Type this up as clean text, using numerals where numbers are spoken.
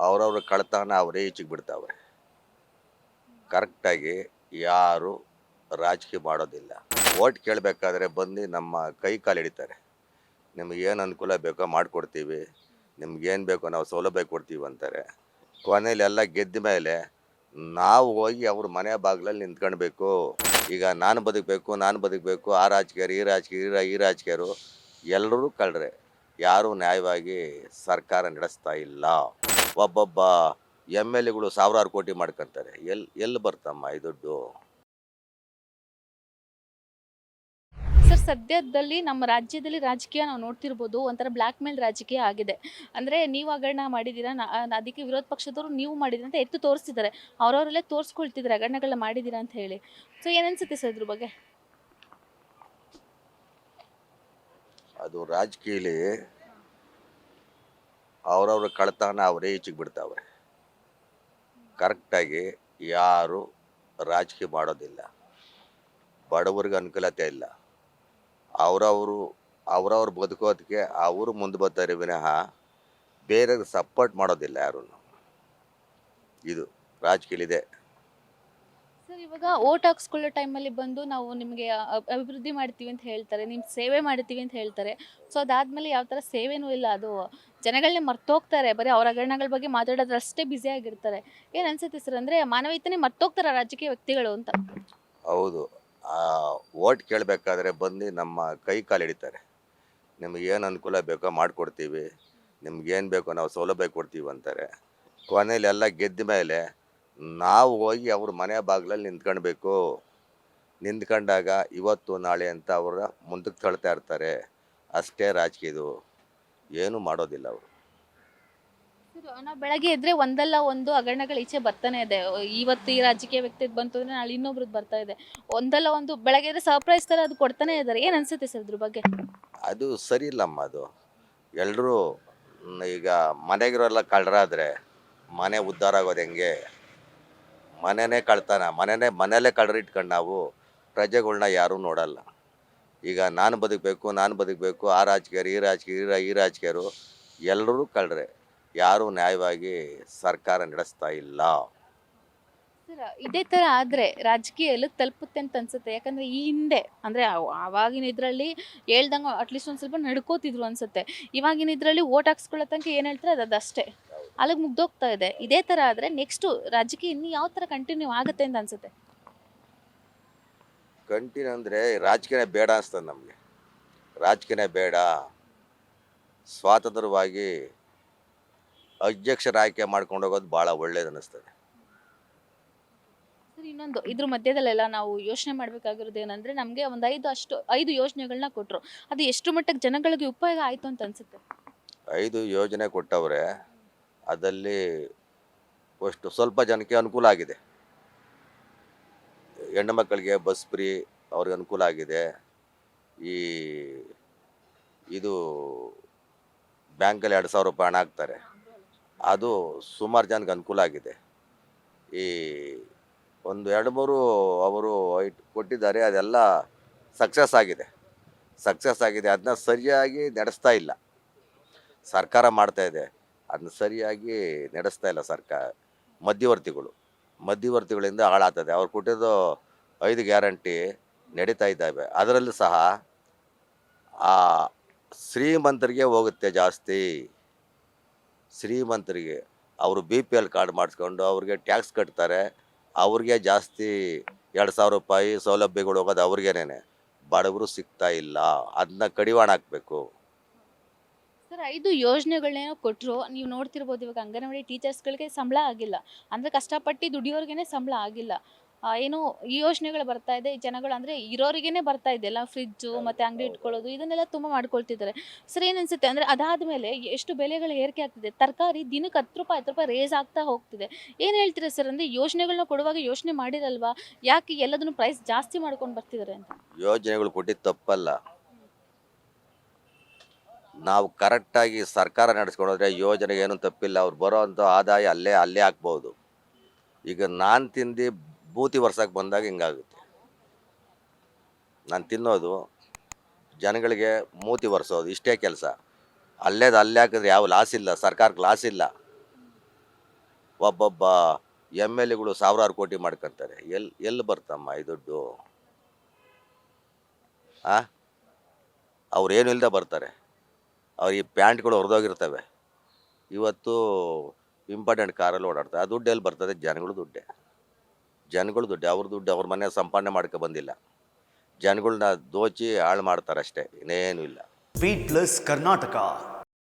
ಅವ್ರವ್ರ ಕಳ್ತನ ಅವರೇ ಈಚೆಗೆ ಬಿಡ್ತಾವ್ರೆ. ಕರೆಕ್ಟಾಗಿ ಯಾರು ರಾಜಕೀಯ ಮಾಡೋದಿಲ್ಲ. ಓಟ್ ಕೇಳಬೇಕಾದ್ರೆ ಬಂದು ನಮ್ಮ ಕೈ ಕಾಲು ಹಿಡಿತಾರೆ. ನಿಮಗೇನು ಅನುಕೂಲ ಬೇಕೋ ಮಾಡಿಕೊಡ್ತೀವಿ, ನಿಮ್ಗೇನು ಬೇಕೋ ನಾವು ಸೌಲಭ್ಯ ಕೊಡ್ತೀವಿ ಅಂತಾರೆ. ಕೊನೆಯಲ್ಲಿ ಎಲ್ಲ ಗೆದ್ದ ಮೇಲೆ ನಾವು ಹೋಗಿ ಅವ್ರ ಮನೆ ಬಾಗಿಲಲ್ಲಿ ನಿಂತ್ಕೊಳ್ಬೇಕು. ಈಗ ನಾನು ಬದುಕಬೇಕು ಆ ರಾಜಕೀಯರು ಈ ರಾಜಕೀಯರು ಎಲ್ಲರೂ ಕಳ್ರೆ. ಯಾರೂ ನ್ಯಾಯವಾಗಿ ಸರ್ಕಾರ ನಡೆಸ್ತಾ ಇಲ್ಲ. ಒಬ್ಬೊಬ್ಬ ಎಮ್ ಎಲ್ ಎಗಳು ಸಾವಿರಾರು ಕೋಟಿ ಮಾಡ್ಕೊತಾರೆ. ಎಲ್ಲಿ ಬರ್ತಮ್ಮ ಈ ದುಡ್ಡು? ಸರ್, ಸದ್ಯದಲ್ಲಿ ನಮ್ಮ ರಾಜ್ಯದಲ್ಲಿ ರಾಜಕೀಯ ನಾವು ನೋಡ್ತಿರ್ಬೋದು, ಒಂಥರ ಬ್ಲ್ಯಾಕ್ ಮೇಲ್ ರಾಜಕೀಯ ಆಗಿದೆ. ಅಂದರೆ ನೀವು ಹಗರಣ ಮಾಡಿದ್ದೀರಾ, ಅದಕ್ಕೆ ವಿರೋಧ ಪಕ್ಷದವರು ನೀವು ಮಾಡಿದ್ದೀರಾ ಅಂತ ಎತ್ತು ತೋರಿಸ್ತಿದ್ದಾರೆ. ಅವರವರಲ್ಲೇ ತೋರಿಸ್ಕೊಳ್ತಿದ್ದಾರೆ ಹಗರಣಗಳನ್ನ ಮಾಡಿದ್ದೀರಾ ಅಂತ ಹೇಳಿ. ಸೊ ಏನನ್ಸುತ್ತೆ ಸರ್ ಇದ್ರ ಬಗ್ಗೆ? ಅದು ರಾಜಕೀಯಲಿ ಅವ್ರವ್ರ ಕಳ್ತನ ಅವರೇ ಈಚೆಗೆ ಬಿಡ್ತಾವ್ರೆ. ಕರೆಕ್ಟಾಗಿ ಯಾರು ರಾಜಕೀಯ ಮಾಡೋದಿಲ್ಲ. ಬಡವರಿಗೆ ಅನುಕೂಲತೆ ಇಲ್ಲ. ಅವರವರು ಅವ್ರವ್ರು ಬದುಕೋದಕ್ಕೆ ಅವರು ಮುಂದೆ ಬರ್ತಾರೆ ವಿನಃ ಬೇರೆಯವ್ರಿಗೆ ಸಪೋರ್ಟ್ ಮಾಡೋದಿಲ್ಲ ಯಾರೂ. ಇದು ರಾಜಕೀಯಲಿದೆ. ಸರ್, ಇವಾಗ ಓಟ್ ಹಾಕ್ಸ್ಕೊಳ್ಳೋ ಟೈಮಲ್ಲಿ ಬಂದು ನಾವು ನಿಮಗೆ ಅಭಿವೃದ್ಧಿ ಮಾಡ್ತೀವಿ ಅಂತ ಹೇಳ್ತಾರೆ, ನಿಮ್ಮ ಸೇವೆ ಮಾಡ್ತೀವಿ ಅಂತ ಹೇಳ್ತಾರೆ. ಸೊ ಅದಾದಮೇಲೆ ಯಾವ ಥರ ಸೇವೆನೂ ಇಲ್ಲ. ಅದು ಜನಗಳನ್ನೇ ಮರ್ತೋಗ್ತಾರೆ. ಬರೀ ಅವ್ರ ಹಗರಣಗಳ ಬಗ್ಗೆ ಮಾತಾಡೋದ್ರಷ್ಟೇ ಬ್ಯುಸಿ ಆಗಿರ್ತಾರೆ. ಏನು ಅನ್ಸುತ್ತೆ ಸರ್? ಅಂದರೆ ಮಾನವೀಯತೆನೇ ಮರ್ತೋಗ್ತಾರೆ ರಾಜಕೀಯ ವ್ಯಕ್ತಿಗಳು ಅಂತ. ಹೌದು. ಆ ಓಟ್ ಕೇಳಬೇಕಾದ್ರೆ ಬಂದು ನಮ್ಮ ಕೈ ಕಾಲು ಹಿಡಿತಾರೆ. ನಿಮಗೇನು ಅನುಕೂಲ ಬೇಕೋ ಮಾಡಿಕೊಡ್ತೀವಿ, ನಿಮ್ಗೇನು ಬೇಕೋ ನಾವು ಸೌಲಭ್ಯ ಕೊಡ್ತೀವಿ ಅಂತಾರೆ. ಕೊನೆಯಲ್ಲಿ ಎಲ್ಲ ಗೆದ್ದ ಮೇಲೆ ನಾವು ಹೋಗಿ ಅವ್ರ ಮನೆ ಬಾಗಿಲಲ್ಲಿ ನಿಂತ್ಕೊಳ್ಬೇಕು. ನಿಂತ್ಕೊಂಡಾಗ ಇವತ್ತು ನಾಳೆ ಅಂತ ಅವರ ಮುಂದಕ್ಕೆ ತಳ್ತಾ ಇರ್ತಾರೆ. ಅಷ್ಟೇ ರಾಜಕೀಯದು. ಏನೂ ಮಾಡೋದಿಲ್ಲ ಅವರು. ನಾವು ಬೆಳಗ್ಗೆ ಎದ್ರೆ ಒಂದಲ್ಲ ಒಂದು ಹಗರಣಗಳು ಈಚೆ ಬರ್ತಾನೆ ಇದೆ. ಇವತ್ತು ಈ ರಾಜಕೀಯ ವ್ಯಕ್ತಿದ್ ಬಂತು ಅಂದ್ರೆ ನಾಳೆ ಇನ್ನೊಬ್ರದ್ದು ಬರ್ತಾ ಇದೆ. ಒಂದಲ್ಲ ಒಂದು ಬೆಳಗ್ಗೆ ಎದ್ರೆ ಸರ್ಪ್ರೈಸ್ ತರ ಅದು ಕೊಡ್ತಾನೆ ಇದ್ದಾರೆ. ಏನ್ ಅನ್ಸುತ್ತೆ ಸರ್ ಇದ್ರ ಬಗ್ಗೆ? ಅದು ಸರಿ ಇಲ್ಲಮ್ಮ ಅದು. ಎಲ್ಲರೂ ಈಗ ಮನೆಗಿರೋಲ್ಲ ಕಳ್ಳರಾದರೆ ಮನೆ ಉದ್ಧಾರ ಆಗೋದು ಹೆಂಗೆ? ಮನೆಯೇ ಕಳ್ತನ, ಮನೆಯಲ್ಲೇ ಕಳ್ಳರಿಟ್ಕೊಂಡು ನಾವು ಪ್ರಜೆಗಳ್ನ ಯಾರೂ ನೋಡಲ್ಲ. ಈಗ ನಾನು ಬದುಕಬೇಕು ಆ ರಾಜಕೀಯರು ಈ ರಾಜಕೀಯರು ಎಲ್ಲರೂ ಕಳ್ರೆ. ಯಾರೂ ನ್ಯಾಯವಾಗಿ ಸರ್ಕಾರ ನಡೆಸ್ತಾ ಇಲ್ಲ. ಸರ್, ಇದೇ ತರ ಆದ್ರೆ ರಾಜಕೀಯ ಎಲ್ಲಿಗೆ ತಲುಪುತ್ತೆ ಅಂತ ಅನ್ಸುತ್ತೆ? ಯಾಕಂದ್ರೆ ಈ ಹಿಂದೆ ಅಂದ್ರೆ ಆವಾಗಿನ ಇದ್ರಲ್ಲಿ ಹೇಳ್ದಂಗ ಅಟ್ಲೀಸ್ಟ್ ಒಂದ್ ಸ್ವಲ್ಪ ನಡ್ಕೋತಿದ್ರು ಅನ್ಸುತ್ತೆ. ಇವಾಗಿನ ಇದ್ರಲ್ಲಿ ಓಟ್ ಹಾಕ್ಸ್ಕೊಳ್ಳೋ ತನಕ ಏನ್ ಹೇಳ್ತಾರೆ ಅದಷ್ಟೇ, ಅಲ್ಲಿಗೆ ಮುಗ್ದೋಗ್ತಾ ಇದೆ. ಇದೇ ತರ ಆದ್ರೆ ನೆಕ್ಸ್ಟ್ ರಾಜಕೀಯ ಇನ್ನು ಯಾವ ತರ ಕಂಟಿನ್ಯೂ ಆಗುತ್ತೆ ಅಂತ ಅನ್ಸುತ್ತೆ? ಕಂಟಿನ್ಯೂ ಅಂದರೆ ರಾಜಕೀಯನೇ ಬೇಡ ಅನಿಸ್ತದೆ ನಮಗೆ. ರಾಜಕೀಯನೇ ಬೇಡ. ಸ್ವಾತಂತ್ರ್ಯವಾಗಿ ಅಧ್ಯಕ್ಷರ ಆಯ್ಕೆ ಮಾಡ್ಕೊಂಡು ಹೋಗೋದು ಭಾಳ ಒಳ್ಳೇದು ಅನ್ನಿಸ್ತದೆ. ಸರ್, ಇನ್ನೊಂದು ಇದ್ರ ಮಧ್ಯದಲ್ಲೆಲ್ಲ ನಾವು ಯೋಚನೆ ಮಾಡ್ಬೇಕಾಗಿರೋದು ಏನಂದ್ರೆ, ನಮ್ಗೆ ಒಂದ್ ಐದು ಯೋಜನೆಗಳನ್ನ ಕೊಟ್ರು. ಅದು ಎಷ್ಟು ಮಟ್ಟಕ್ಕೆ ಜನಗಳಿಗೆ ಉಪಯೋಗ ಆಯ್ತು ಅಂತ ಅನ್ಸುತ್ತೆ? 5 ಯೋಜನೆ ಕೊಟ್ಟವ್ರೆ. ಅದಲ್ಲಿ ಸ್ವಲ್ಪ ಜನಕ್ಕೆ ಅನುಕೂಲ ಆಗಿದೆ. ಹೆಣ್ಣು ಮಕ್ಕಳಿಗೆ ಬಸ್ ಫ್ರೀ ಅವ್ರಿಗೆ ಅನುಕೂಲ ಆಗಿದೆ. ಈ ಇದು ಬ್ಯಾಂಕಲ್ಲಿ 2,000 ರೂಪಾಯಿ ಹಣ ಹಾಕ್ತಾರೆ. ಅದು ಸುಮಾರು ಜನಕ್ಕೆ ಅನುಕೂಲ ಆಗಿದೆ. ಈ ಒಂದು 2-3 ಅವರು ಕೊಟ್ಟಿದ್ದಾರೆ. ಅದೆಲ್ಲ ಸಕ್ಸಸ್ ಆಗಿದೆ. ಅದನ್ನ ಸರಿಯಾಗಿ ನಡೆಸ್ತಾ ಇಲ್ಲ. ಸರ್ಕಾರ ಮಾಡ್ತಾ ಇದೆ, ಅದನ್ನ ಸರಿಯಾಗಿ ನಡೆಸ್ತಾ ಇಲ್ಲ ಸರ್ಕಾರ. ಮಧ್ಯವರ್ತಿಗಳಿಂದ ಹಾಳಾಗ್ತದೆ. ಅವ್ರು ಕೊಟ್ಟಿದ್ದು 5 ಗ್ಯಾರಂಟಿ ನಡೀತಾ ಇದ್ದಾವೆ. ಅದರಲ್ಲೂ ಸಹ ಆ ಶ್ರೀಮಂತರಿಗೆ ಹೋಗುತ್ತೆ ಜಾಸ್ತಿ. ಶ್ರೀಮಂತರಿಗೆ ಅವರು BPL ಕಾರ್ಡ್ ಮಾಡಿಸ್ಕೊಂಡು ಅವ್ರಿಗೆ ಟ್ಯಾಕ್ಸ್ ಕಟ್ತಾರೆ. ಅವ್ರಿಗೆ ಜಾಸ್ತಿ 2,000 ರೂಪಾಯಿ ಸೌಲಭ್ಯಗಳು ಹೋಗೋದು ಅವ್ರಿಗೇನೆ. ಬಡವರು ಸಿಗ್ತಾ ಇಲ್ಲ. ಅದನ್ನ ಕಡಿವಾಣ ಹಾಕಬೇಕು. ಸರ್, 5 ಯೋಜನೆಗಳನ್ನೇನೋ ಕೊಟ್ಟರು. ನೀವು ನೋಡ್ತಿರ್ಬೋದು, ಇವಾಗ ಅಂಗನವಾಡಿ ಟೀಚರ್ಸ್ಗಳಿಗೆ ಸಂಬಳ ಆಗಿಲ್ಲ. ಅಂದರೆ ಕಷ್ಟಪಟ್ಟು ದುಡಿಯೋರಿಗೇನೆ ಸಂಬಳ ಆಗಿಲ್ಲ. ಏನು ಈ ಯೋಜನೆಗಳು ಬರ್ತಾ ಇದೆ, ಜನಗಳು ಅಂದರೆ ಇರೋರಿಗೇನೆ ಬರ್ತಾ ಇದೆ ಎಲ್ಲ, ಫ್ರಿಜ್ಜು ಮತ್ತು ಅಂಗಡಿ ಇಟ್ಕೊಳ್ಳೋದು ಇದನ್ನೆಲ್ಲ ತುಂಬ ಮಾಡ್ಕೊಳ್ತಿದ್ದಾರೆ. ಸರ್, ಏನು ಅನಿಸುತ್ತೆ ಅಂದರೆ ಅದಾದಮೇಲೆ ಎಷ್ಟು ಬೆಲೆಗಳು ಏರಿಕೆ ಆಗ್ತಿದೆ. ತರಕಾರಿ ದಿನಕ್ಕೆ 10 ರೂಪಾಯಿ 10 ರೂಪಾಯಿ ರೇಸ್ ಆಗ್ತಾ ಹೋಗ್ತಿದೆ. ಏನು ಹೇಳ್ತೀರಾ ಸರ್? ಅಂದರೆ ಯೋಜನೆಗಳನ್ನ ಕೊಡುವಾಗ ಯೋಚನೆ ಮಾಡಿರಲ್ವಾ? ಯಾಕೆ ಎಲ್ಲದನ್ನು ಪ್ರೈಸ್ ಜಾಸ್ತಿ ಮಾಡ್ಕೊಂಡು ಬರ್ತಿದ್ದಾರೆ ಅಂತ? ಯೋಜನೆಗಳು ಕೊಟ್ಟಿದ್ದು ತಪ್ಪಲ್ಲ. ನಾವು ಕರೆಕ್ಟಾಗಿ ಸರ್ಕಾರ ನಡೆಸ್ಕೊಂಡೋದ್ರೆ ಯೋಜನೆಗೆ ಏನೂ ತಪ್ಪಿಲ್ಲ. ಅವ್ರು ಬರೋ ಅಂಥ ಆದಾಯ ಅಲ್ಲೇ ಹಾಕ್ಬೋದು. ಈಗ ನಾನು ತಿಂದು ಬೂತಿ ವರ್ಷಕ್ಕೆ ಬಂದಾಗ ಹಿಂಗಾಗುತ್ತೆ. ನಾನು ತಿನ್ನೋದು ಜನಗಳಿಗೆ ಮೂತಿ ಒರೆಸೋದು ಇಷ್ಟೇ ಕೆಲಸ. ಅಲ್ಲೇ ಹಾಕಿದ್ರೆ ಯಾವ ಲಾಸ್ ಇಲ್ಲ, ಸರ್ಕಾರಕ್ಕೆ ಲಾಸ್ ಇಲ್ಲ. ಒಬ್ಬೊಬ್ಬ ಎಮ್ ಎಲ್ ಎಗಳು ಸಾವಿರಾರು ಕೋಟಿ ಮಾಡ್ಕೊತಾರೆ. ಎಲ್ಲಿ ಬರ್ತಮ್ಮ ಈ ದುಡ್ಡು? ಆ ಅವ್ರೇನು ಇಲ್ಲದೆ ಬರ್ತಾರೆ. ಅವ್ರಿಗೆ ಪ್ಯಾಂಟ್ಗಳು ಹೊರದೋಗಿರ್ತವೆ. ಇವತ್ತು ಇಂಪಾರ್ಟೆಂಟ್ ಕಾರಲ್ಲಿ ಓಡಾಡ್ತಾರೆ. ಆ ದುಡ್ಡು ಎಲ್ಲಿ ಬರ್ತದೆ? ಜನಗಳು ದುಡ್ಡೇ. ಅವ್ರ ದುಡ್ಡು ಅವ್ರ ಮನೆ ಸಂಪಾದನೆ ಮಾಡ್ಕೊ ಬಂದಿಲ್ಲ. ಜನಗಳನ್ನ ದೋಚಿ ಹಾಳು ಮಾಡ್ತಾರೆ ಅಷ್ಟೇ, ಇನ್ನೇನು ಇಲ್ಲ. Beat plus Karnataka.